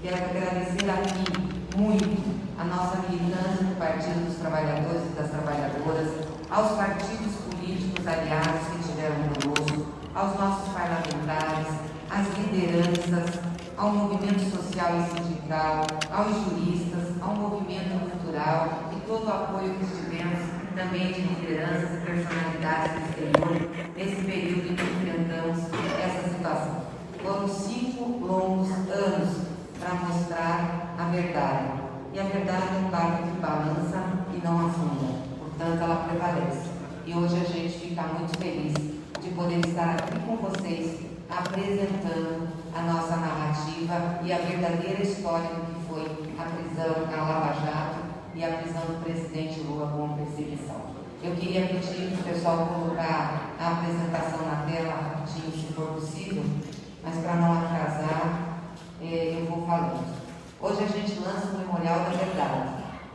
Quero agradecer aqui muito a nossa militância do Partido dos Trabalhadores e das Trabalhadoras, aos partidos políticos aliados que tiveram conosco, aos nossos parlamentares, às lideranças, ao movimento social e sindical, aos juristas, ao movimento cultural e todo o apoio que tivemos também de lideranças e personalidades do exterior nesse período em que enfrentamos essa situação. Foram 5 longos anos para mostrar a verdade. E a verdade é um barco que balança e não afunda, portanto ela prevalece. E hoje a gente fica muito feliz de poder estar aqui com vocês, apresentando a nossa narrativa e a verdadeira história do que foi a prisão na Lava Jato e a prisão do presidente Lula como perseguição. Eu queria pedir para o pessoal colocar a apresentação na tela rapidinho, se for possível, mas para não atrasar, eu vou falando. Hoje a gente lança o Memorial da Verdade.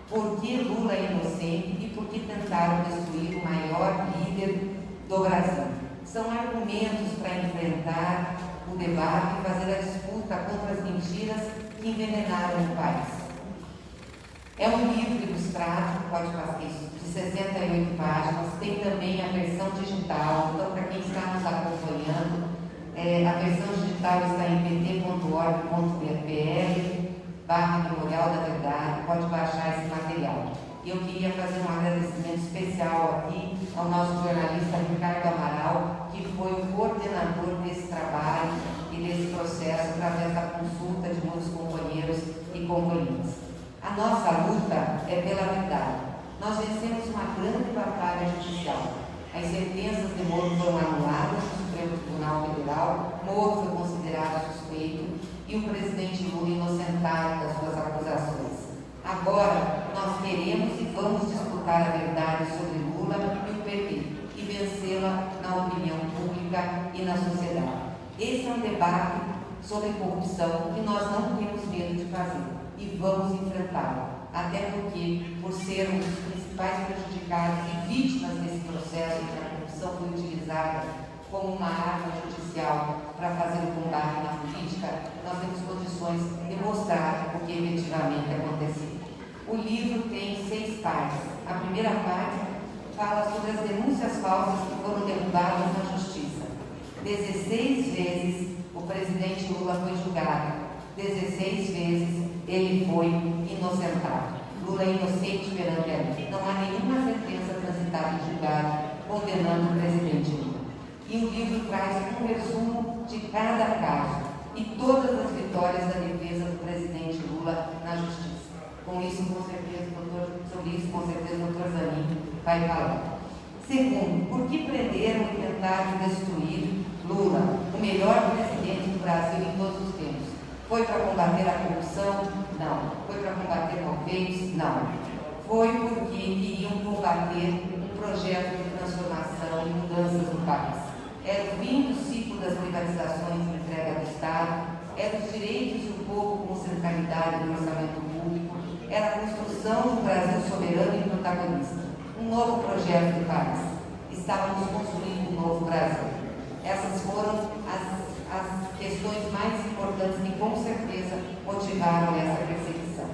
Por que Lula é inocente e por que tentaram destruir o maior líder do Brasil? São argumentos para enfrentar o debate e fazer a disputa contra as mentiras que envenenaram o país. É um livro ilustrado, pode fazer isso, de 68 páginas, tem também a versão digital, então para quem está nos acompanhando, a versão digital está em pt.org.br/Memorial da Verdade, pode baixar esse material. E eu queria fazer um agradecimento especial aqui ao nosso jornalista Ricardo Amaral, que foi o coordenador desse trabalho e desse processo através da consulta de muitos companheiros e companheiras. A nossa luta é pela verdade. Nós vencemos uma grande batalha judicial. As sentenças de Moro foram anuladas no Supremo Tribunal Federal, Moro foi considerado suspeito e o presidente Lula inocentado das suas acusações. Agora, nós queremos e vamos disputar a verdade sobre Lula e o PT e vencê-la na opinião pública e na sociedade. Esse é um debate sobre corrupção que nós não temos medo de fazer e vamos enfrentá-lo, até porque, por sermos os principais prejudicados e vítimas desse processo em que a corrupção foi utilizada como uma arma judicial para fazer o combate na política, nós temos condições de mostrar o que efetivamente aconteceu. O livro tem 6 partes. A primeira parte fala sobre as denúncias falsas que foram derrubadas na Justiça. 16 vezes o presidente Lula foi julgado, 16 vezes ele foi inocentado. Lula é inocente perante a lei. Não há nenhuma sentença transitada em julgado condenando o presidente Lula. E o livro traz um resumo de cada caso e todas as vitórias da defesa do presidente Lula na Justiça. Com isso, com certeza, o doutor Zanin vai falar. Segundo, por que prenderam e tentaram destruir Lula, o melhor presidente do Brasil em todos os tempos? Foi para combater a corrupção? Não. Foi para combater malfeitos? Não. Foi porque queriam combater um projeto de transformação e mudanças no país. Era o fim do ciclo das privatizações e entrega do Estado, era os direitos do povo com centralidade no orçamento público, era a construção de um Brasil soberano e protagonista, um novo projeto de país. Estávamos construindo um novo Brasil. Essas foram as questões mais importantes que com certeza motivaram essa perseguição.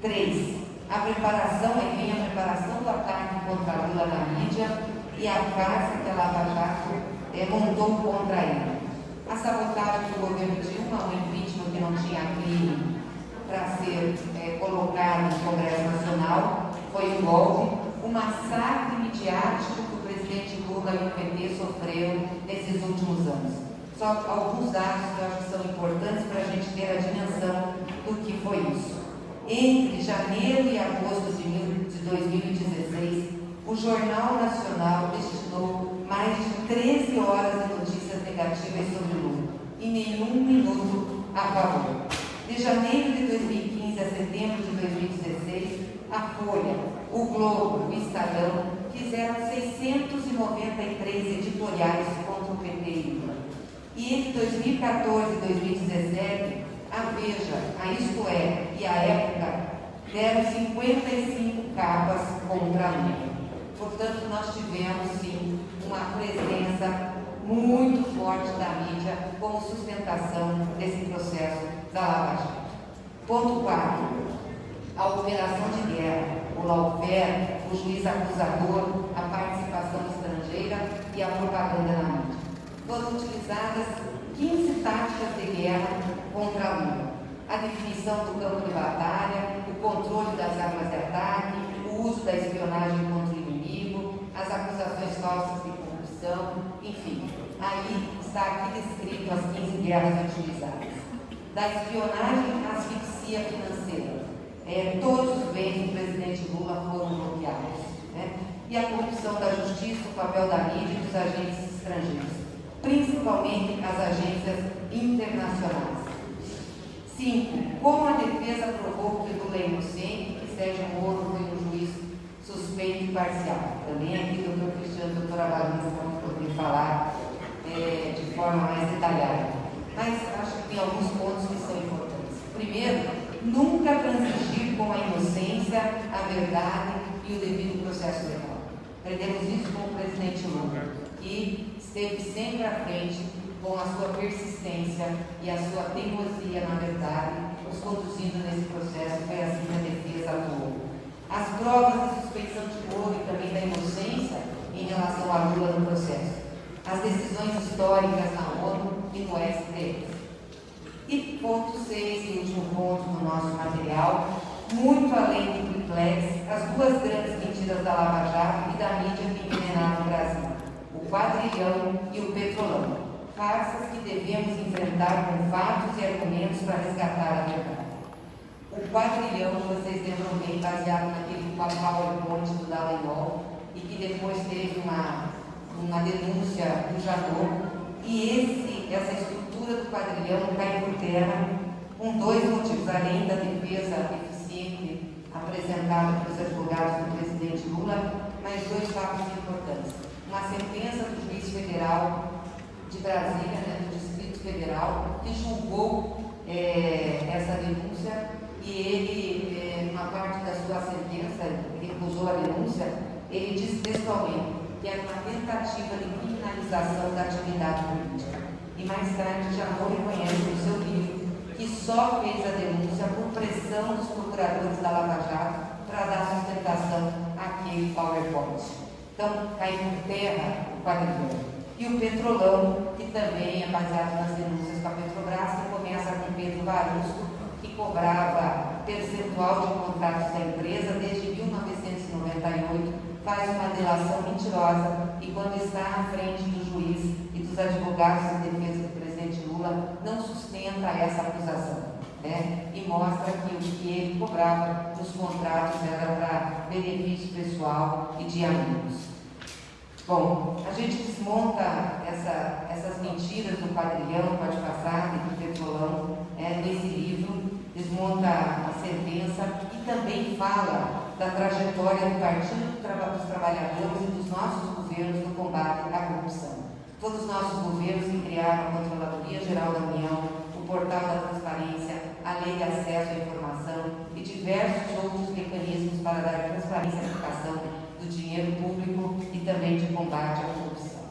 3. A preparação, aí vem a preparação do ataque contra Lula na mídia e a farsa que a Lava Jato montou contra ele. A sabotagem do governo Dilma, um impeachment que não tinha crime para ser colocado no Congresso Nacional, foi um golpe. O massacre midiático que o presidente Lula e o PT sofreram nesses últimos anos. Só alguns dados que eu acho que são importantes para a gente ter a dimensão do que foi isso. Entre janeiro e agosto de 2016, o Jornal Nacional destinou mais de 13 horas de notícias negativas sobre Lula e nenhum minuto a favor. De janeiro de 2015 a setembro de 2016, a Folha, o Globo, o Estadão fizeram 693 editoriais contra o PT e Lula. E entre 2014 e 2017, a Veja, a Isto É e a Época deram 55 capas contra Lula. Portanto, nós tivemos, sim, uma presença muito forte da mídia como sustentação desse processo da Lava Jato. Ponto 4. A operação de guerra, o lawfare, o juiz acusador, a participação estrangeira e a propaganda na mídia. Foram utilizadas 15 táticas de guerra contra a Lula. A definição do campo de batalha, o controle das armas de ataque, o uso da espionagem contra o inimigo, as acusações falsas de corrupção, enfim. Aí está aqui descrito as 15 guerras utilizadas. Da espionagem à asfixia financeira. Todos os bens do presidente Lula foram bloqueados. E a corrupção da justiça, o papel da mídia e dos agentes estrangeiros, principalmente as agências internacionais. 5. Como a defesa provou que Lula é inocente e que Sérgio Moro foi um juiz suspeito e parcial. Também aqui o doutor Cristiano e a doutora Valência vão poder falar de forma mais detalhada. Mas acho que tem alguns pontos que são importantes. Primeiro, nunca transigir com a inocência, a verdade e o devido processo legal. Aprendemos isso com o presidente Lula, que esteve sempre à frente com a sua persistência e a sua teimosia na verdade, nos conduzindo nesse processo. Foi assim que a defesa atuou. As provas de suspeição de Moro e também da inocência em relação a Lula no processo. As decisões históricas na ONU e no STF. E ponto 6, e último ponto no nosso material, muito além do triplex, as duas grandes mentiras da Lava Jato e da mídia que envenenaram o Brasil, o quadrilhão e o petrolão. Farsas que devemos enfrentar com fatos e argumentos para resgatar a verdade. O quadrilhão, vocês lembram bem, baseado naquele PowerPoint do Dallagnol, e que depois teve uma denúncia do Janot, e essa estrutura do quadrilhão cai por terra com dois motivos, além da defesa eficiente apresentada pelos advogados do presidente Lula, mas dois fatos importantes. Uma sentença do juiz federal de Brasília, do Distrito Federal, que julgou essa denúncia, e ele, uma parte da sua sentença, recusou a denúncia. Ele diz textualmente que era uma tentativa de criminalização da atividade política. E mais tarde, Janot reconhece no seu livro que só fez a denúncia por pressão dos procuradores da Lava Jato para dar sustentação àquele PowerPoint. Então, cai por terra o quadrilhão. E o petrolão, que também é baseado nas denúncias com a Petrobras, que começa com Pedro Varusco, que cobrava percentual de contratos da empresa desde 1998, faz uma delação mentirosa e, quando está à frente do juiz e dos advogados de defesa do presidente Lula, não sustenta essa acusação, e mostra que o que ele cobrava nos contratos era para benefício pessoal e de amigos. Bom, a gente desmonta essas mentiras do quadrilhão, pode passar, do petrolão, nesse livro, desmonta a sentença e também fala da trajetória do Partido dos Trabalhadores e dos nossos governos no combate à corrupção. Todos os nossos governos que criaram a Controladoria Geral da União, o Portal da Transparência, a Lei de Acesso à Informação e diversos outros mecanismos para dar transparência à aplicação do dinheiro público e também de combate à corrupção.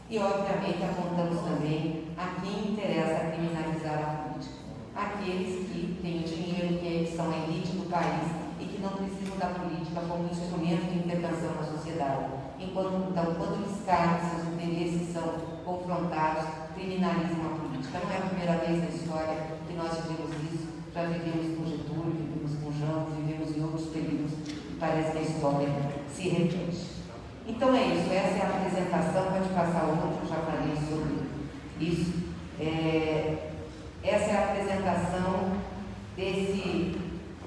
E, obviamente, apontamos também a quem interessa criminalizar a política. Aqueles que têm o dinheiro, que são a elite do país e que não precisam da política como instrumento de intervenção na sociedade. Então, quando eles caem, seus interesses são confrontados, criminalizam a política. Não é a primeira vez na história que nós vivemos isso. Já vivemos com Getúlio, vivemos com Janot, vivemos em outros períodos e parece que a história se repete. Então é isso, essa é a apresentação. Pode passar outra, eu já falei sobre isso. Essa é a apresentação desse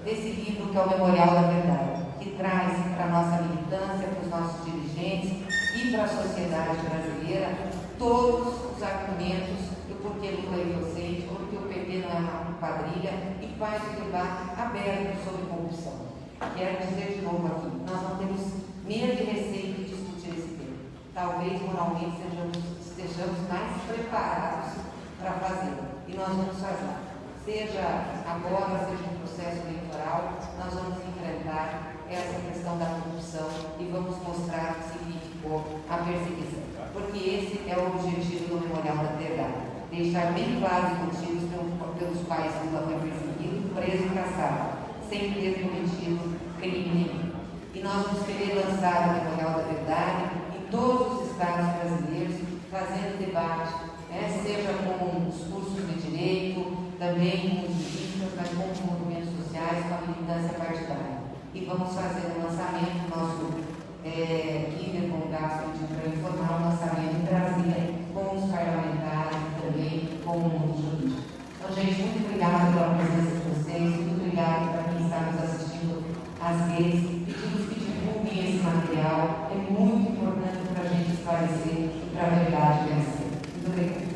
livro que é o Memorial da Verdade, que traz para a nossa militância, para os nossos dirigentes e para a sociedade brasileira todos os argumentos do porquê Lula é inocente, porque o PT não é uma quadrilha, e faz um debate aberto sobre corrupção. Quero dizer de novo aqui, nós não temos medo de receio de discutir esse tema. Talvez moralmente estejamos mais preparados para fazê-lo, e nós vamos fazer. Seja agora, seja no processo eleitoral, nós vamos enfrentar essa questão da corrupção e vamos mostrar o que significou a perseguição. Porque esse é o objetivo do Memorial da Verdade. Deixar bem claro os motivos pelos quais Lula foi perseguido, preso caçado, sem ter cometido crime nenhum. E nós vamos querer lançar o Memorial da Verdade em todos os estados brasileiros, fazendo debate, seja com os cursos de direito, também com os juristas, mas com movimentos sociais, com a militância partidária. E vamos fazer o lançamento, nosso líder com o gasto para informar o lançamento em Brasília, com os parlamentares e também com o mundo jurídico. Então, gente, muito obrigada pela presença de vocês, muito obrigada para quem está nos assistindo às redes. Pedimos que divulguem esse material, é muito importante para a gente esclarecer e para a verdade vencer. Muito obrigada.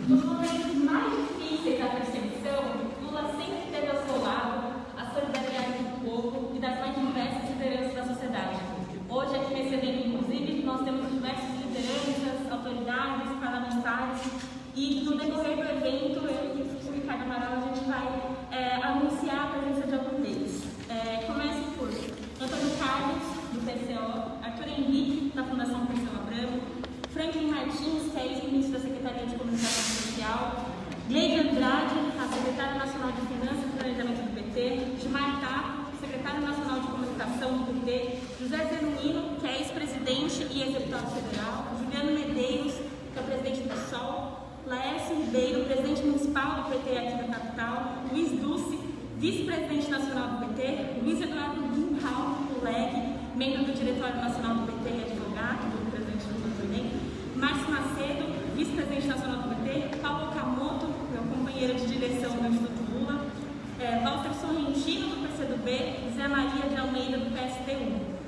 Nos momentos mais difíceis da perseguição, Lula sempre teve ao seu lado a solidariedade do povo e das mais diversas lideranças da sociedade. Hoje, aqui nesse evento, inclusive, nós temos diversas lideranças, autoridades, parlamentares, e no decorrer do evento, eu e o Ricardo Amaral, a gente vai anunciar a presença de algum deles. Começo por Antônio Carlos, do PCO, Arthur Henrique, da Fundação Perseu Abramo, Franklin Martins, que é ex-ministro da Secretaria de Comunicação Social, Gleide Andrade, a secretária nacional de Finanças e Planejamento do PT, Gilmar Tato, secretário nacional de Comunicação do PT, José Zenuino, que é ex-presidente e ex-deputado federal, Juliano Medeiros, que é o presidente do SOL, Laércio Ribeiro, presidente municipal do PT aqui da capital, Luiz Dulce, vice-presidente nacional do PT, Luiz Eduardo Guinhal, o LEG, membro do Diretório Nacional do PT e advogado, do presidente Lula também, Márcio Macedo, vice-presidente nacional do PT, Paulo Okamoto, meu companheiro de direção do Instituto Lula, Walter Sorrentino, do PCdoB, Zé Maria de Almeida, do PSTU.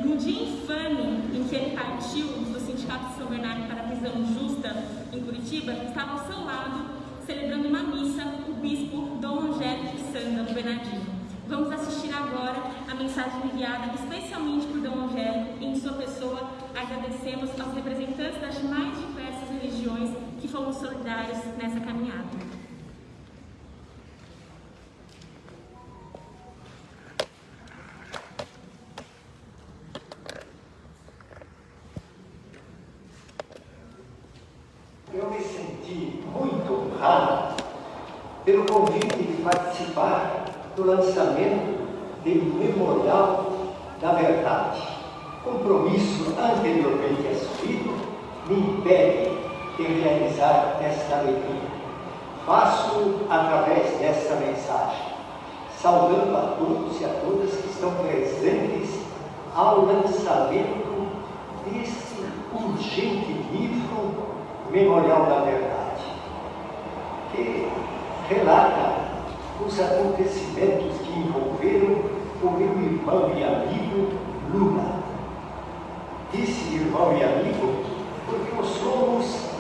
No dia infame em que ele partiu do Sindicato de São Bernardo para a prisão justa em Curitiba, estava ao seu lado, celebrando uma missa, o bispo Dom Angélico Sanda, do Bernardino. Vamos assistir agora a mensagem enviada especialmente por Dom Angélico. Em sua pessoa, agradecemos aos representantes das mais diversas religiões que foram solidários nessa caminhada. Eu me senti muito honrado pelo convite de participar do lançamento do Memorial da Verdade. Compromisso anteriormente assumido me impede de realizar esta alegria. Faço através desta mensagem, saudando a todos e a todas que estão presentes ao lançamento deste urgente livro Memorial da Verdade, que relata os acontecimentos que envolveram o meu irmão e amigo Lula. Disse irmão e amigo porque nós somos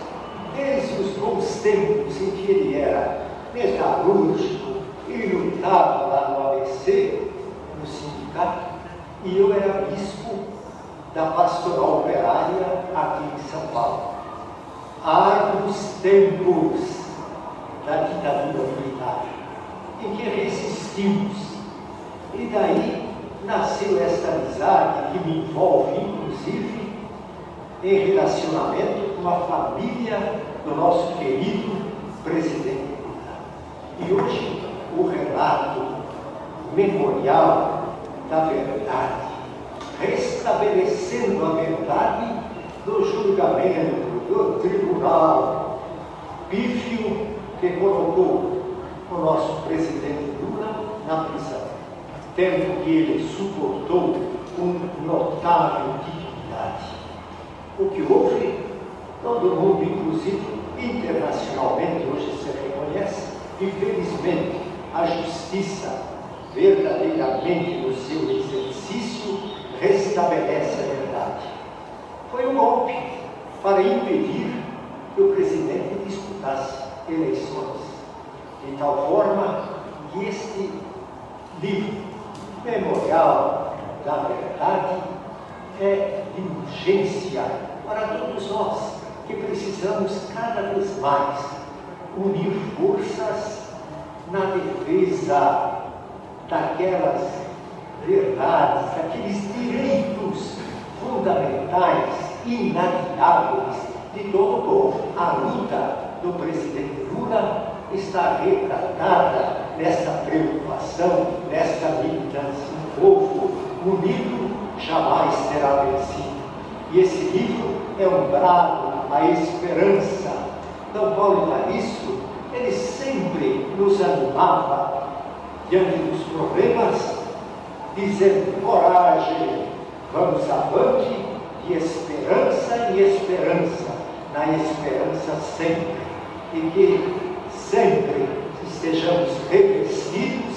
desde os bons tempos em que ele era metalúrgico e lutava lá no ABC, no sindicato, e eu era bispo da Pastoral Operária aqui em São Paulo. Árduos tempos da ditadura militar, em que resistimos. E daí nasceu esta amizade que me envolve, inclusive, em relacionamento com a família do nosso querido presidente Lula. E hoje o relato memorial da verdade, restabelecendo a verdade do julgamento do tribunal pífio que colocou o nosso presidente Lula na prisão, tendo que ele suportou com notável dignidade. O que houve, todo mundo, inclusive internacionalmente, hoje se reconhece, infelizmente, a justiça, verdadeiramente no seu exercício, restabelece a verdade. Foi um golpe para impedir que o presidente disputasse eleições, de tal forma que este livro, Memorial da Verdade, é de urgência para todos nós, que precisamos cada vez mais unir forças na defesa daquelas verdades, daqueles direitos fundamentais inadiáveis de todo o povo. A luta do presidente Lula está retratada nesta preocupação, nesta militância. Um povo unido jamais será vencido. E esse livro é um brado à esperança. D. Paulo Evaristo, ele sempre nos animava diante dos problemas, dizendo: coragem, vamos avante, de esperança em esperança, na esperança sempre, e que sempre estejamos revestidos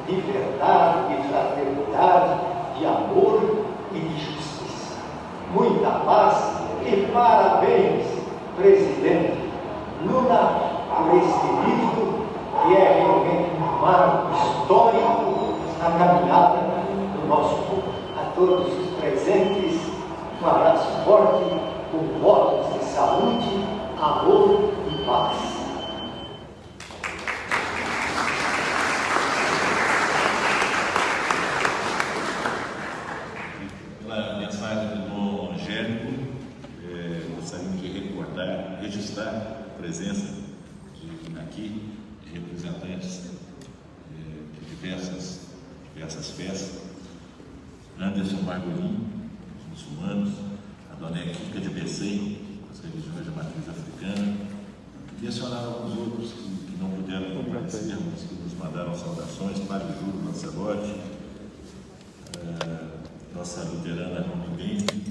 de verdade, de fraternidade, de amor e de justiça. Muita paz e parabéns, presidente Lula, por este livro, que é realmente um marco histórico na caminhada do nosso povo. A todos os presentes, um abraço forte, com votos de saúde, amor e paz. Pela mensagem do Dom Angélico, gostaríamos de registrar a presença aqui de representantes de diversas festas. Anderson Margolin, os muçulmanos, a Dona Kika de Becém, as religiões de matriz africana, e mencionar alguns outros que não puderam comparecer, mas que nos mandaram saudações: Padre Júlio Lancelotti, nossa luterana Romindente,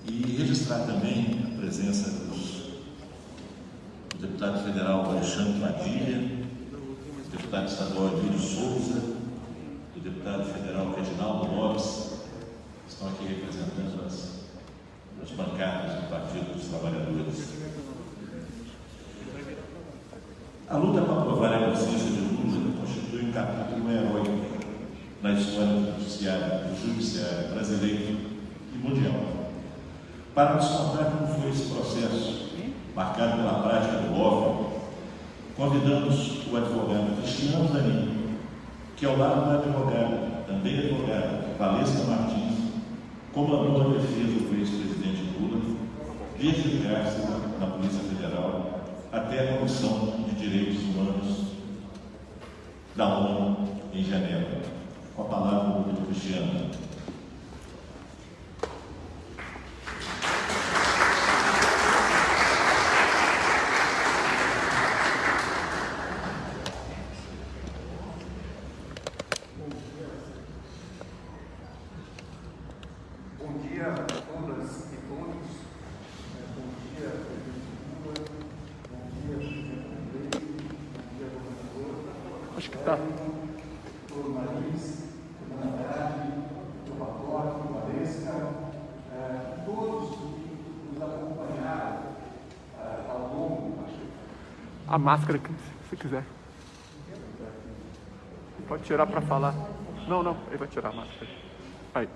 e registrar também a presença do deputado federal Alexandre Padilha, do deputado estadual Adílio Souza, do deputado federal Reginaldo Lopes, que estão aqui representando as bancadas do Partido dos Trabalhadores. A luta para aprovar a inocência de Lula constitui um capítulo heróico na história do judiciário brasileiro e mundial. Para nos contar como foi esse processo, marcado pela prática do lawfare, convidamos o advogado Cristiano Zanin, que ao lado da advogada, também advogada, Valesca Martins, comandou a defesa do ex-presidente Lula, desde o cárcere na Polícia Federal até a Comissão de Direitos Humanos da ONU em Genebra. Com a palavra do Cristiano. Bom dia a todas e todos. Bom dia, presidente Lula. Bom dia, presidente Leite. Bom dia, governador. Acho que está. Doutor Marins, Comunidade, doutor Batório, Valesca, todos que nos acompanharam ao longo. A máscara, se você quiser. Pode tirar para falar. Não, ele vai tirar a máscara. Aí.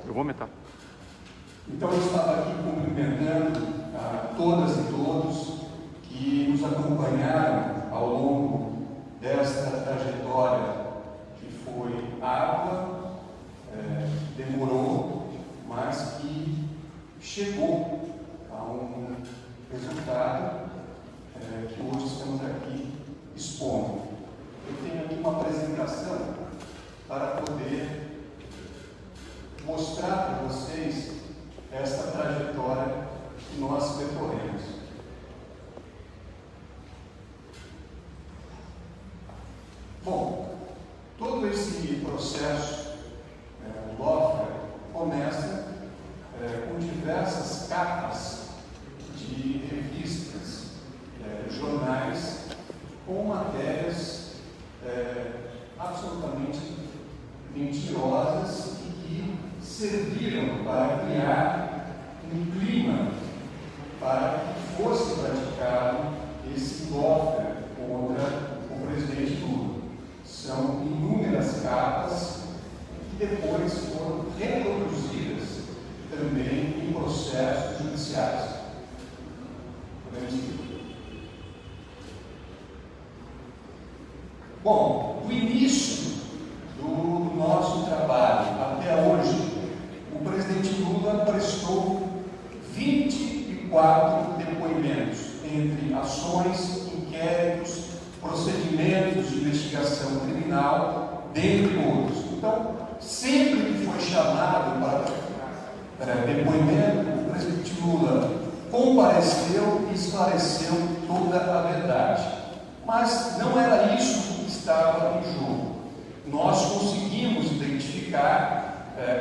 Eu vou aumentar. Então, eu estava aqui cumprimentando todas e todos que nos acompanharam ao longo desta trajetória que foi árdua, demorou, mas que chegou a um resultado que hoje estamos aqui expondo. Eu tenho aqui uma apresentação para poder mostrar para vocês esta trajetória que nós percorremos. Bom, todo esse processo, o lawfare, começa com diversas capas de revistas, jornais, com matérias absolutamente mentirosas e que serviram para criar um clima para que fosse praticado esse lawfare contra o presidente Lula. São inúmeras capas que depois foram reproduzidas também em processos judiciais. Podemos ir. Bom, do início do nosso trabalho até hoje, o presidente Lula prestou 24 depoimentos, entre ações, inquéritos, procedimentos de investigação criminal, dentre outros. Então, sempre que foi chamado para depoimento, o presidente Lula compareceu e esclareceu toda a verdade. Mas não era isso que estava em jogo. Nós conseguimos identificar,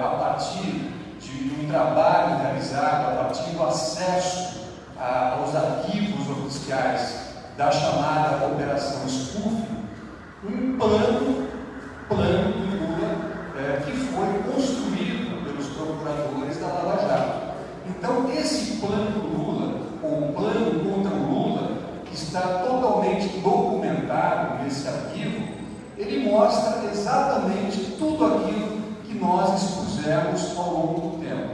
a partir de um trabalho realizado, a partir do acesso aos arquivos oficiais da chamada Operação Escufo, um plano do Lula que foi construído pelos procuradores da Lava Jato. Então, esse plano do Lula, ou plano contra o Lula, que está totalmente documentado nesse arquivo, ele mostra exatamente tudo aquilo que nós expusemos ao longo do tempo.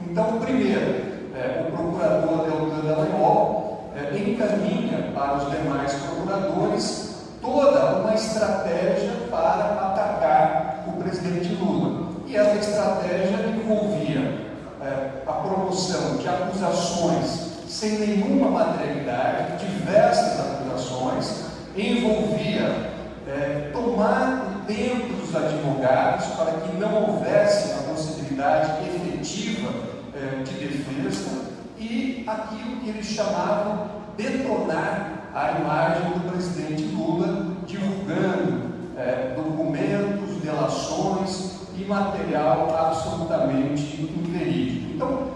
Então, primeiro, o procurador Deltan Dallagnol encaminha para os demais procuradores toda uma estratégia para atacar o presidente Lula. E essa estratégia envolvia a promoção de acusações sem nenhuma materialidade, diversas acusações, envolvia tomar o tempo dos advogados para que não houvesse a possibilidade efetiva de defesa e aquilo que eles chamavam detonar a imagem do presidente Lula, divulgando documentos, delações e material absolutamente inverídico. Então,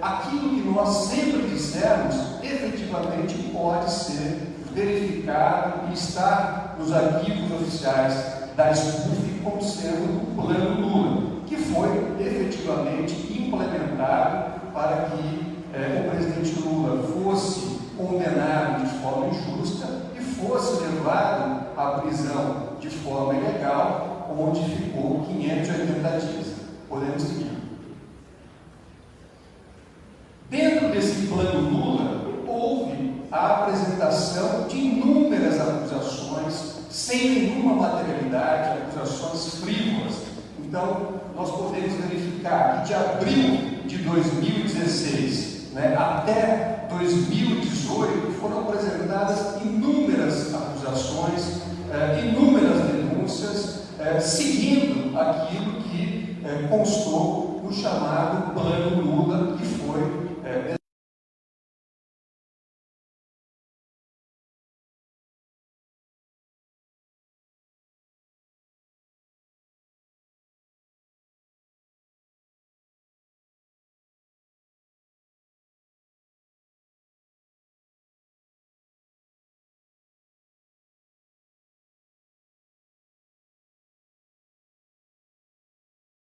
aquilo que nós sempre dissemos, efetivamente pode ser verificado e está nos arquivos oficiais da SCUF como sendo o plano Lula, que foi efetivamente implementado para que o presidente Lula fosse condenado de forma injusta e fosse levado à prisão de forma ilegal, onde ficou 580 dias. Podemos seguir. Dentro desse plano Lula, houve a apresentação de inúmeras acusações sem nenhuma materialidade, acusações frívolas. Então, nós podemos verificar que de abril de 2016 até 2018 foram apresentadas inúmeras acusações, inúmeras denúncias, seguindo aquilo que constou no chamado Plano Lula, que foi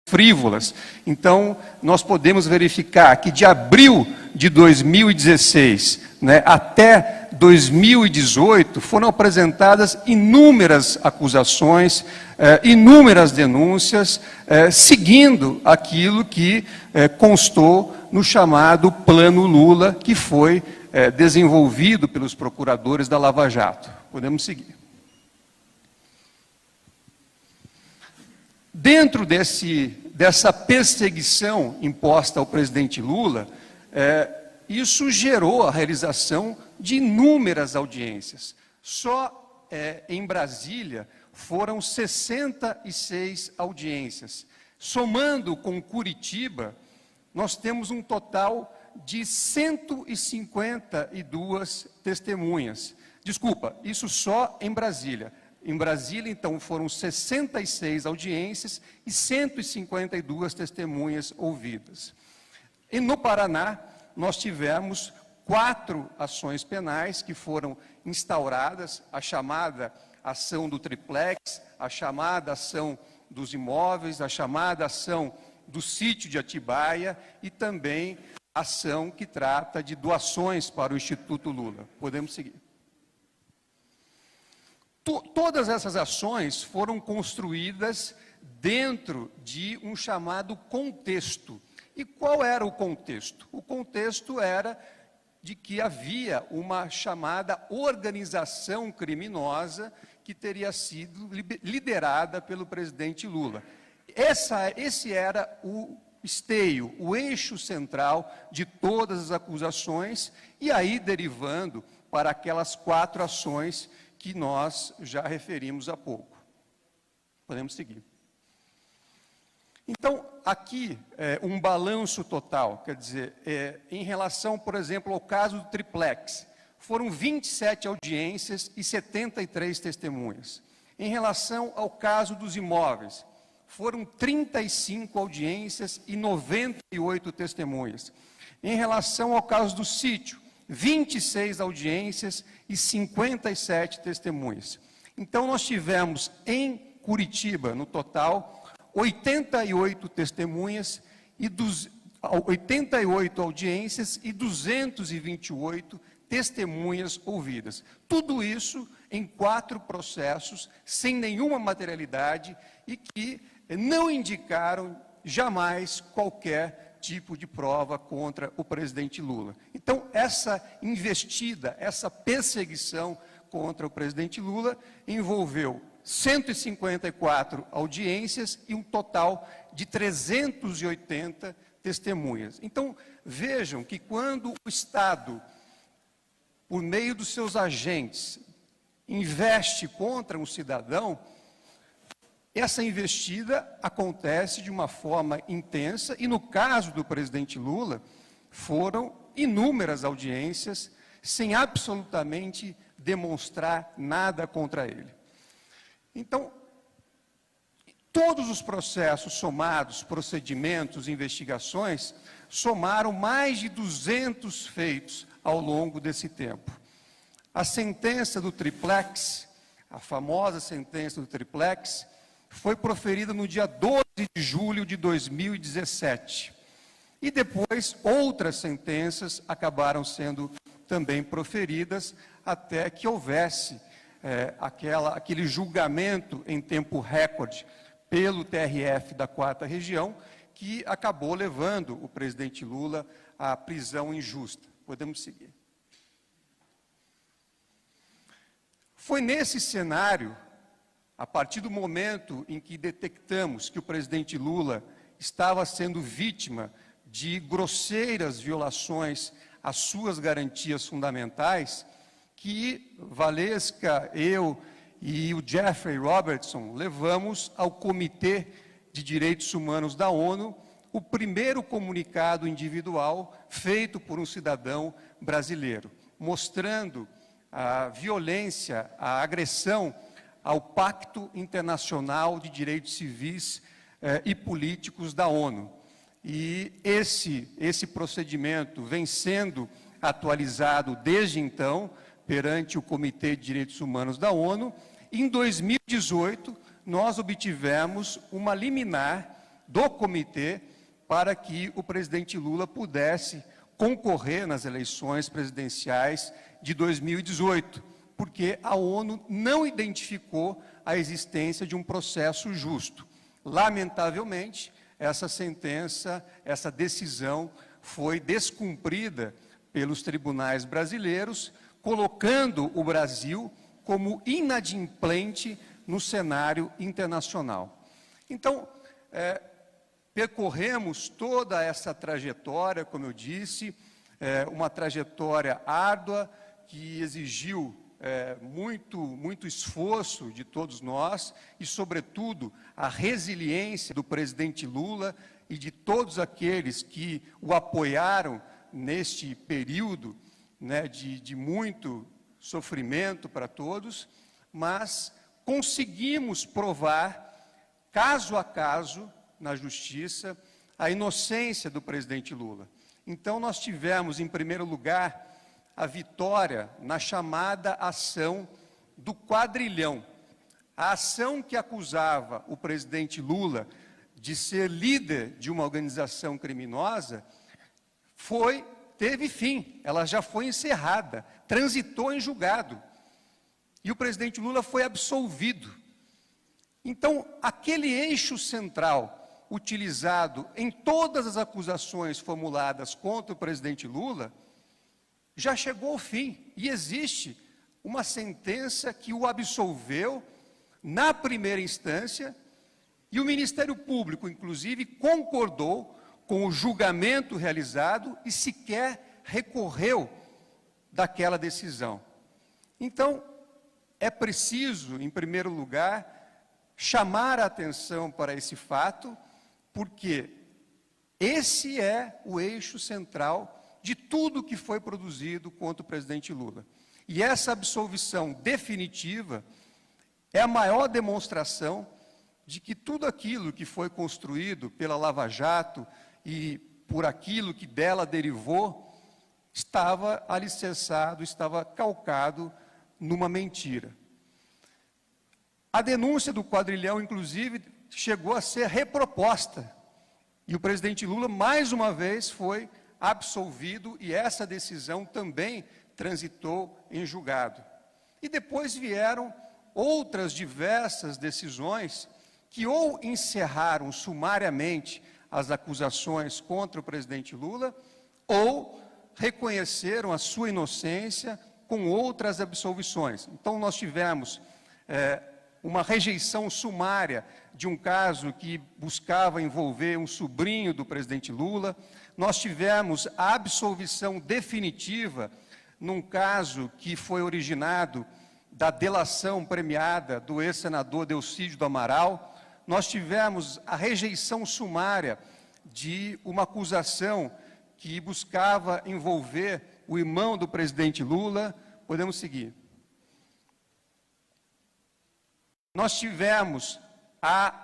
frívolas. Então, nós podemos verificar que de abril de 2016 até 2018 foram apresentadas inúmeras acusações, inúmeras denúncias, seguindo aquilo que constou no chamado Plano Lula, que foi desenvolvido pelos procuradores da Lava Jato. Podemos seguir. Dentro dessa perseguição imposta ao presidente Lula, isso gerou a realização de inúmeras audiências. Só em Brasília foram 66 audiências. Somando com Curitiba, nós temos um total de 152 testemunhas. Desculpa, isso só em Brasília. Em Brasília, então, foram 66 audiências e 152 testemunhas ouvidas. E no Paraná, nós tivemos 4 ações penais que foram instauradas, a chamada ação do triplex, a chamada ação dos imóveis, a chamada ação do sítio de Atibaia e também a ação que trata de doações para o Instituto Lula. Podemos seguir. Todas essas ações foram construídas dentro de um chamado contexto. E qual era o contexto? O contexto era de que havia uma chamada organização criminosa que teria sido liderada pelo presidente Lula. Esse era o esteio, o eixo central de todas as acusações, e aí derivando para aquelas 4 ações que nós já referimos há pouco. Podemos seguir. Então, aqui, um balanço total, quer dizer, em relação, por exemplo, ao caso do triplex, foram 27 audiências e 73 testemunhas. Em relação ao caso dos imóveis, foram 35 audiências e 98 testemunhas. Em relação ao caso do sítio, 26 audiências e 57 testemunhas. Então, nós tivemos em Curitiba, no total, 88 testemunhas e 88 audiências e 228 testemunhas ouvidas. Tudo isso em 4 processos, sem nenhuma materialidade e que não indicaram jamais qualquer tipo de prova contra o presidente Lula. Então, essa investida, essa perseguição contra o presidente Lula envolveu 154 audiências e um total de 380 testemunhas. Então, vejam que quando o Estado, por meio dos seus agentes, investe contra um cidadão, essa investida acontece de uma forma intensa e, no caso do presidente Lula, foram inúmeras audiências sem absolutamente demonstrar nada contra ele. Então, todos os processos somados, procedimentos, investigações, somaram mais de 200 feitos ao longo desse tempo. A sentença do triplex, a famosa sentença do triplex, foi proferida no dia 12 de julho de 2017. E depois, outras sentenças acabaram sendo também proferidas até que houvesse aquele julgamento em tempo recorde pelo TRF da 4ª Região, que acabou levando o presidente Lula à prisão injusta. Podemos seguir. Foi nesse cenário, a partir do momento em que detectamos que o presidente Lula estava sendo vítima de grosseiras violações às suas garantias fundamentais, que Valesca, eu e o Jeffrey Robertson levamos ao Comitê de Direitos Humanos da ONU o primeiro comunicado individual feito por um cidadão brasileiro, mostrando a violência, a agressão ao Pacto Internacional de Direitos Civis e Políticos da ONU. E esse procedimento vem sendo atualizado desde então, perante o Comitê de Direitos Humanos da ONU. Em 2018, nós obtivemos uma liminar do comitê para que o presidente Lula pudesse concorrer nas eleições presidenciais de 2018, porque a ONU não identificou a existência de um processo justo. Lamentavelmente, essa sentença, essa decisão foi descumprida pelos tribunais brasileiros, colocando o Brasil como inadimplente no cenário internacional. Então, percorremos toda essa trajetória, como eu disse, uma trajetória árdua que exigiu muito esforço de todos nós e, sobretudo, a resiliência do presidente Lula e de todos aqueles que o apoiaram neste período, né, de muito sofrimento para todos, mas conseguimos provar, caso a caso, na justiça, a inocência do presidente Lula. Então, nós tivemos, em primeiro lugar, a vitória na chamada ação do quadrilhão. A ação que acusava o presidente Lula de ser líder de uma organização criminosa teve fim, ela já foi encerrada, transitou em julgado. E o presidente Lula foi absolvido. Então, aquele eixo central utilizado em todas as acusações formuladas contra o presidente Lula já chegou ao fim. E existe uma sentença que o absolveu na primeira instância, e o Ministério Público, inclusive, concordou com o julgamento realizado e sequer recorreu daquela decisão. Então, é preciso, em primeiro lugar, chamar a atenção para esse fato, porque esse é o eixo central de tudo que foi produzido contra o presidente Lula. E essa absolvição definitiva é a maior demonstração de que tudo aquilo que foi construído pela Lava Jato e por aquilo que dela derivou, estava alicerçado, estava calcado numa mentira. A denúncia do quadrilhão, inclusive, chegou a ser reproposta. E o presidente Lula, mais uma vez, foi absolvido e essa decisão também transitou em julgado. E depois vieram outras diversas decisões que ou encerraram sumariamente as acusações contra o presidente Lula ou reconheceram a sua inocência com outras absolvições. Então nós tivemos uma rejeição sumária de um caso que buscava envolver um sobrinho do presidente Lula. Nós tivemos a absolvição definitiva num caso que foi originado da delação premiada do ex-senador Delcídio do Amaral. Nós tivemos a rejeição sumária de uma acusação que buscava envolver o irmão do presidente Lula. Podemos seguir. Nós tivemos a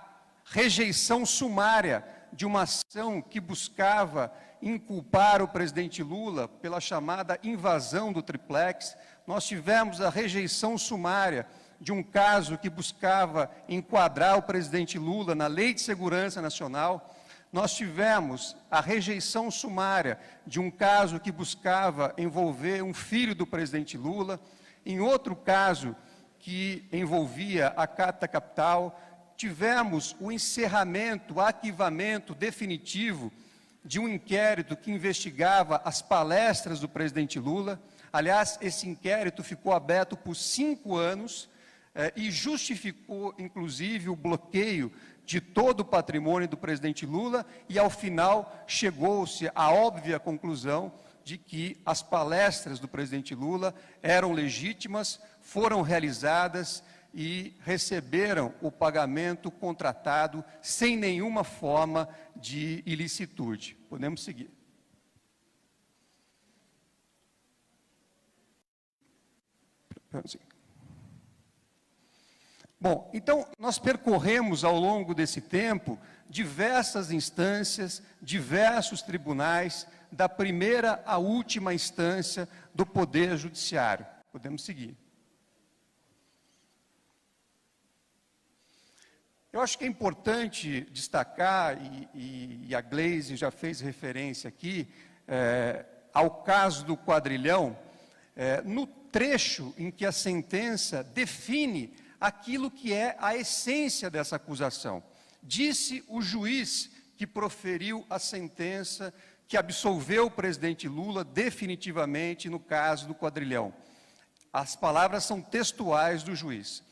rejeição sumária de uma ação que buscava inculpar o presidente Lula pela chamada invasão do triplex. Nós tivemos a rejeição sumária de um caso que buscava enquadrar o presidente Lula na Lei de Segurança Nacional. Nós tivemos a rejeição sumária de um caso que buscava envolver um filho do presidente Lula. Em outro caso, que envolvia a Carta Capital, tivemos o encerramento, o arquivamento definitivo de um inquérito que investigava as palestras do presidente Lula. Aliás, esse inquérito ficou aberto por 5 anos e justificou, inclusive, o bloqueio de todo o patrimônio do presidente Lula e, ao final, chegou-se à óbvia conclusão de que as palestras do presidente Lula eram legítimas, foram realizadas e receberam o pagamento contratado sem nenhuma forma de ilicitude. Podemos seguir. Bom, então nós percorremos ao longo desse tempo diversas instâncias, diversos tribunais, da primeira à última instância do Poder Judiciário. Podemos seguir. Eu acho que é importante destacar, e a Gleisi já fez referência aqui, ao caso do quadrilhão, no trecho em que a sentença define aquilo que é a essência dessa acusação. Disse o juiz que proferiu a sentença que absolveu o presidente Lula definitivamente no caso do quadrilhão. As palavras são textuais do juiz.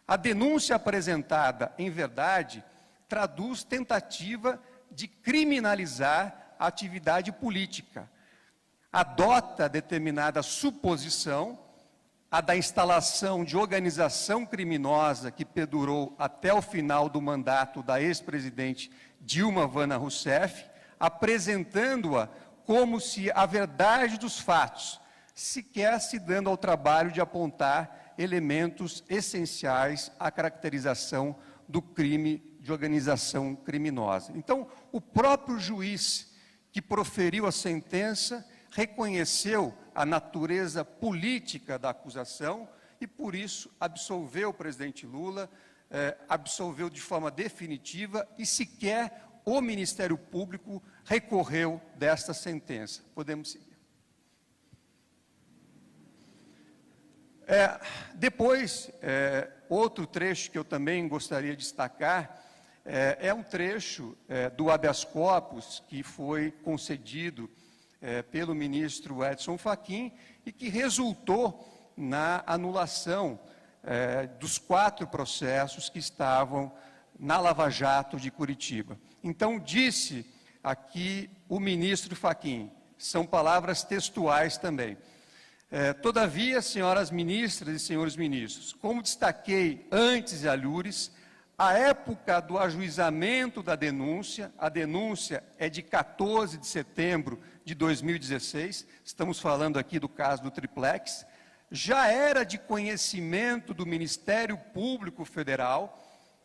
A denúncia apresentada, em verdade, traduz tentativa de criminalizar a atividade política. Adota determinada suposição, a da instalação de organização criminosa que perdurou até o final do mandato da ex-presidente Dilma Vana Rousseff, apresentando-a como se a verdade dos fatos, sequer se dando ao trabalho de apontar elementos essenciais à caracterização do crime de organização criminosa. Então, o próprio juiz que proferiu a sentença reconheceu a natureza política da acusação e, por isso, absolveu o presidente Lula, absolveu de forma definitiva e sequer o Ministério Público recorreu desta sentença. Podemos seguir. Depois, outro trecho que eu também gostaria de destacar é um trecho do habeas corpus que foi concedido pelo ministro Edson Fachin e que resultou na anulação dos 4 processos que estavam na Lava Jato de Curitiba. Então, disse aqui o ministro Fachin. São palavras textuais também. Todavia, senhoras ministras e senhores ministros, como destaquei antes, alhures, a época do ajuizamento da denúncia, a denúncia é de 14 de setembro de 2016, estamos falando aqui do caso do Triplex, já era de conhecimento do Ministério Público Federal,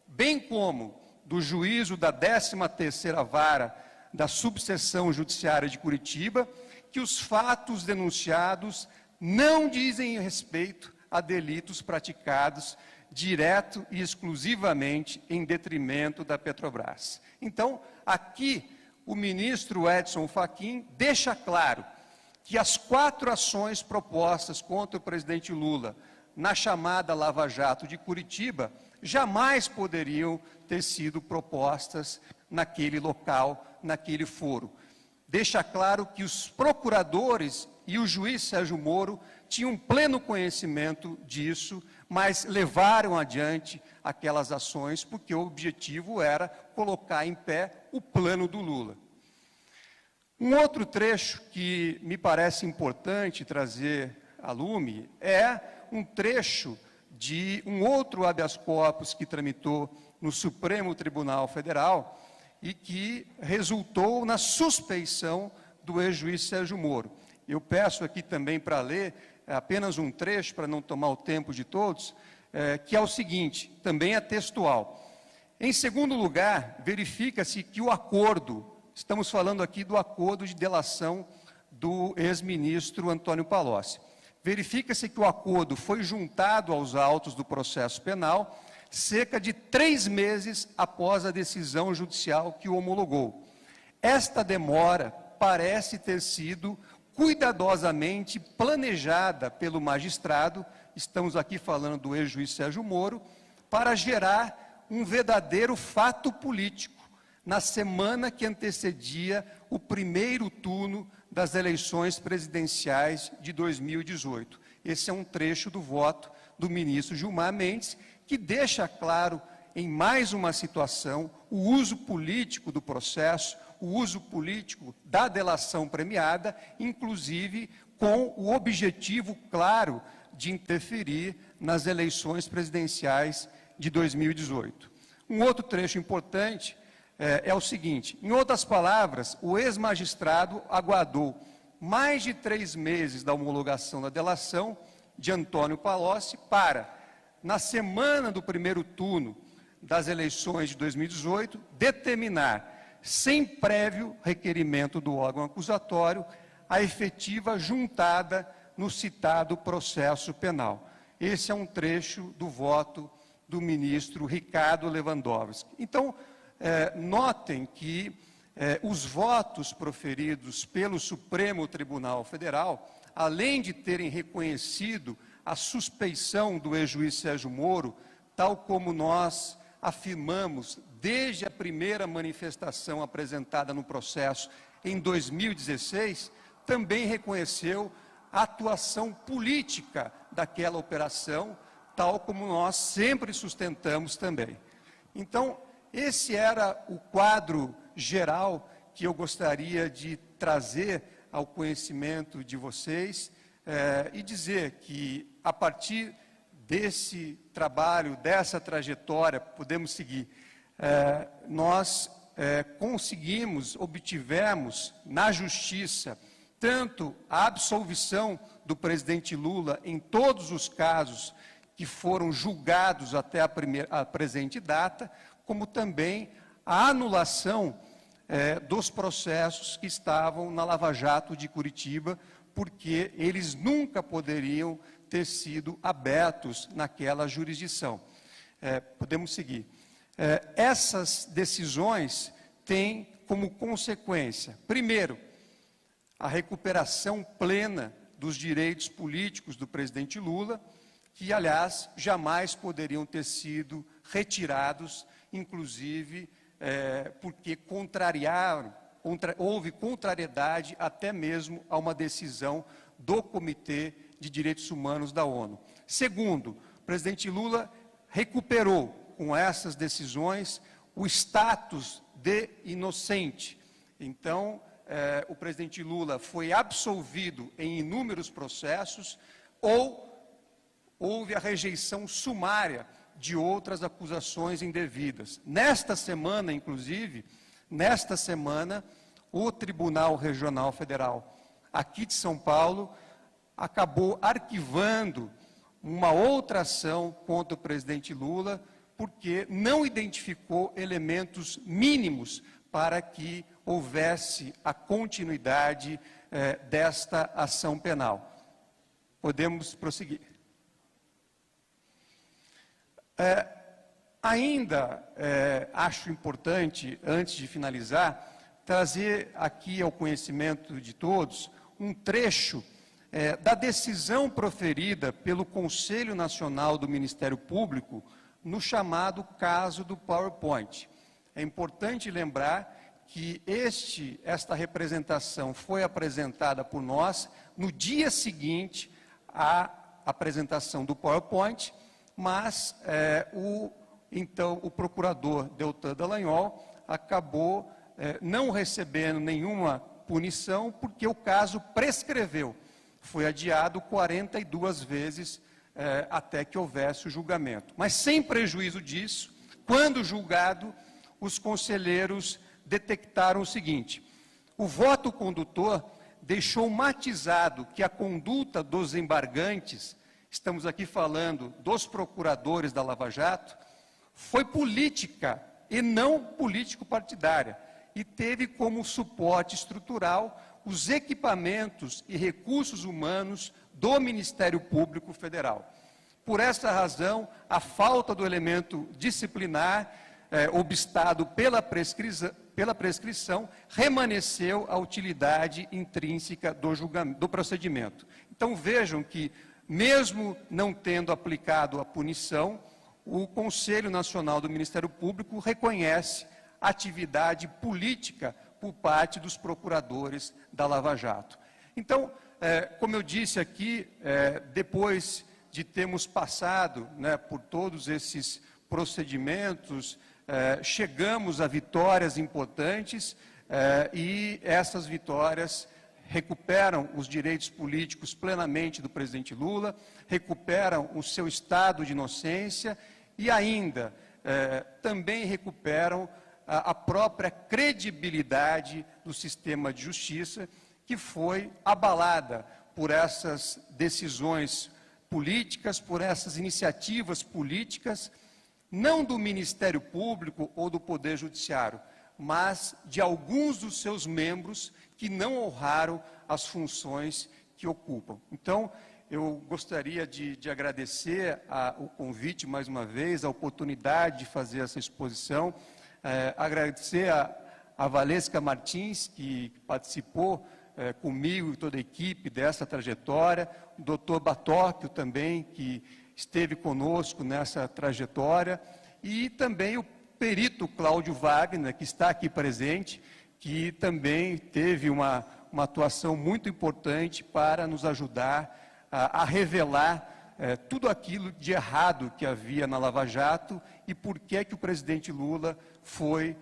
bem como do juízo da 13ª Vara da Subseção Judiciária de Curitiba, que os fatos denunciados não dizem respeito a delitos praticados direto e exclusivamente em detrimento da Petrobras. Então, aqui, o ministro Edson Fachin deixa claro que as 4 ações propostas contra o presidente Lula na chamada Lava Jato de Curitiba jamais poderiam ter sido propostas naquele local, naquele foro. Deixa claro que os procuradores e o juiz Sérgio Moro tinham pleno conhecimento disso, mas levaram adiante aquelas ações porque o objetivo era colocar em pé o plano do Lula. Um outro trecho que me parece importante trazer a lume é um trecho de um outro habeas corpus que tramitou no Supremo Tribunal Federal e que resultou na suspeição do ex-juiz Sérgio Moro. Eu peço aqui também para ler apenas um trecho, para não tomar o tempo de todos, que é o seguinte, também é textual. Em segundo lugar, verifica-se que o acordo, estamos falando aqui do acordo de delação do ex-ministro Antônio Palocci, verifica-se que o acordo foi juntado aos autos do processo penal cerca de 3 meses após a decisão judicial que o homologou. Esta demora parece ter sido cuidadosamente planejada pelo magistrado, estamos aqui falando do ex-juiz Sérgio Moro, para gerar um verdadeiro fato político na semana que antecedia o primeiro turno das eleições presidenciais de 2018. Esse é um trecho do voto do ministro Gilmar Mendes, que deixa claro, em mais uma situação, o uso político do processo, o uso político da delação premiada, inclusive com o objetivo claro de interferir nas eleições presidenciais de 2018. Um outro trecho importante é o seguinte, em outras palavras, o ex-magistrado aguardou mais de 3 meses da homologação da delação de Antônio Palocci para, na semana do primeiro turno das eleições de 2018, determinar, sem prévio requerimento do órgão acusatório, a efetiva juntada no citado processo penal. Esse é um trecho do voto do ministro Ricardo Lewandowski. Então, notem que os votos proferidos pelo Supremo Tribunal Federal, além de terem reconhecido a suspeição do ex-juiz Sérgio Moro, tal como nós afirmamos desde a primeira manifestação apresentada no processo em 2016, também reconheceu a atuação política daquela operação, tal como nós sempre sustentamos também. Então, esse era o quadro geral que eu gostaria de trazer ao conhecimento de vocês e dizer que, a partir desse trabalho, dessa trajetória, podemos seguir, nós conseguimos, obtivemos na Justiça, tanto a absolvição do presidente Lula em todos os casos que foram julgados até a presente data, como também a anulação dos processos que estavam na Lava Jato de Curitiba, porque eles nunca poderiam ter sido abertos naquela jurisdição. Podemos seguir. Essas decisões têm como consequência, primeiro, a recuperação plena dos direitos políticos do presidente Lula, que, aliás, jamais poderiam ter sido retirados, inclusive porque houve contrariedade até mesmo a uma decisão do Comitê de Direitos Humanos da ONU. Segundo, o presidente Lula recuperou com essas decisões o status de inocente. Então, o presidente Lula foi absolvido em inúmeros processos ou houve a rejeição sumária de outras acusações indevidas. Nesta semana, inclusive, o Tribunal Regional Federal aqui de São Paulo acabou arquivando uma outra ação contra o presidente Lula, porque não identificou elementos mínimos para que houvesse a continuidade desta ação penal. Podemos prosseguir. Ainda acho importante, antes de finalizar, trazer aqui ao conhecimento de todos um trecho da decisão proferida pelo Conselho Nacional do Ministério Público no chamado caso do PowerPoint. É importante lembrar que esta representação foi apresentada por nós no dia seguinte à apresentação do PowerPoint, mas então o procurador Deltan Dallagnol acabou não recebendo nenhuma punição porque o caso prescreveu. Foi adiado 42 vezes até que houvesse o julgamento. Mas sem prejuízo disso, quando julgado, os conselheiros detectaram o seguinte: o voto condutor deixou matizado que a conduta dos embargantes, estamos aqui falando dos procuradores da Lava Jato, foi política e não político-partidária, e teve como suporte estrutural os equipamentos e recursos humanos do Ministério Público Federal. Por essa razão, a falta do elemento disciplinar, obstado pela prescrição, remanesceu a utilidade intrínseca do procedimento. Então vejam que, mesmo não tendo aplicado a punição, o Conselho Nacional do Ministério Público reconhece atividade política por parte dos procuradores da Lava Jato. Então, como eu disse aqui, depois de termos passado por todos esses procedimentos, chegamos a vitórias importantes e essas vitórias recuperam os direitos políticos plenamente do presidente Lula, recuperam o seu estado de inocência e ainda também recuperam a própria credibilidade do sistema de justiça, que foi abalada por essas decisões políticas, por essas iniciativas políticas, não do Ministério Público ou do Poder Judiciário, mas de alguns dos seus membros que não honraram as funções que ocupam. Então, eu gostaria de agradecer o convite mais uma vez, a oportunidade de fazer essa exposição, agradecer a Valesca Martins, que participou comigo e toda a equipe dessa trajetória, o doutor Batóquio também, que esteve conosco nessa trajetória, e também o perito Cláudio Wagner, que está aqui presente, que também teve uma atuação muito importante para nos ajudar a revelar tudo aquilo de errado que havia na Lava Jato e por que o presidente Lula foi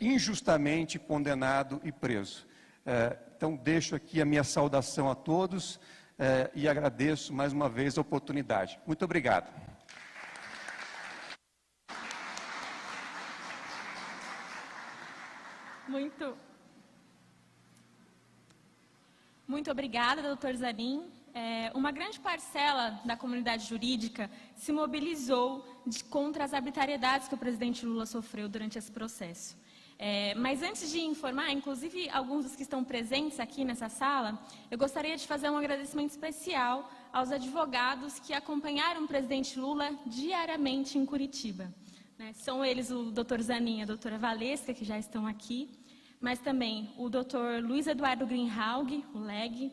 injustamente condenado e preso. Então, deixo aqui a minha saudação a todos e agradeço mais uma vez a oportunidade. Muito obrigado. Muito obrigada, doutor Zanin. Uma grande parcela da comunidade jurídica se mobilizou contra as arbitrariedades que o presidente Lula sofreu durante esse processo. Mas antes de informar, inclusive alguns dos que estão presentes aqui nessa sala, eu gostaria de fazer um agradecimento especial aos advogados que acompanharam o presidente Lula diariamente em Curitiba. São eles o doutor Zanin e a doutora Valesca, que já estão aqui, mas também o doutor Luiz Eduardo Greenhalgh, o LEG,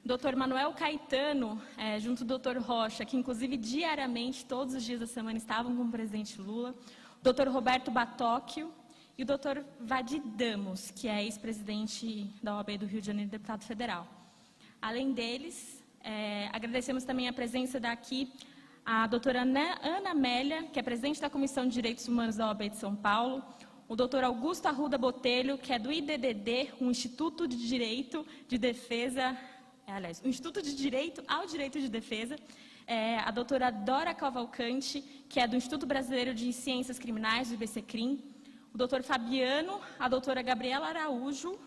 o doutor Manuel Caetano, junto do doutor Rocha, que inclusive diariamente, todos os dias da semana, estavam com o presidente Lula, o doutor Roberto Batóquio e o doutor Vadir Damos, que é ex-presidente da OAB do Rio de Janeiro, deputado federal. Além deles, agradecemos também a presença daqui a doutora Ana Amélia, que é presidente da Comissão de Direitos Humanos da OAB de São Paulo, o doutor Augusto Arruda Botelho, que é do IDDD, o Instituto de Direito de Defesa, o Instituto de Direito ao Direito de Defesa, a doutora Dora Cavalcante, que é do Instituto Brasileiro de Ciências Criminais, do IBCCRIM, o doutor Fabiano, a doutora Gabriela Araújo,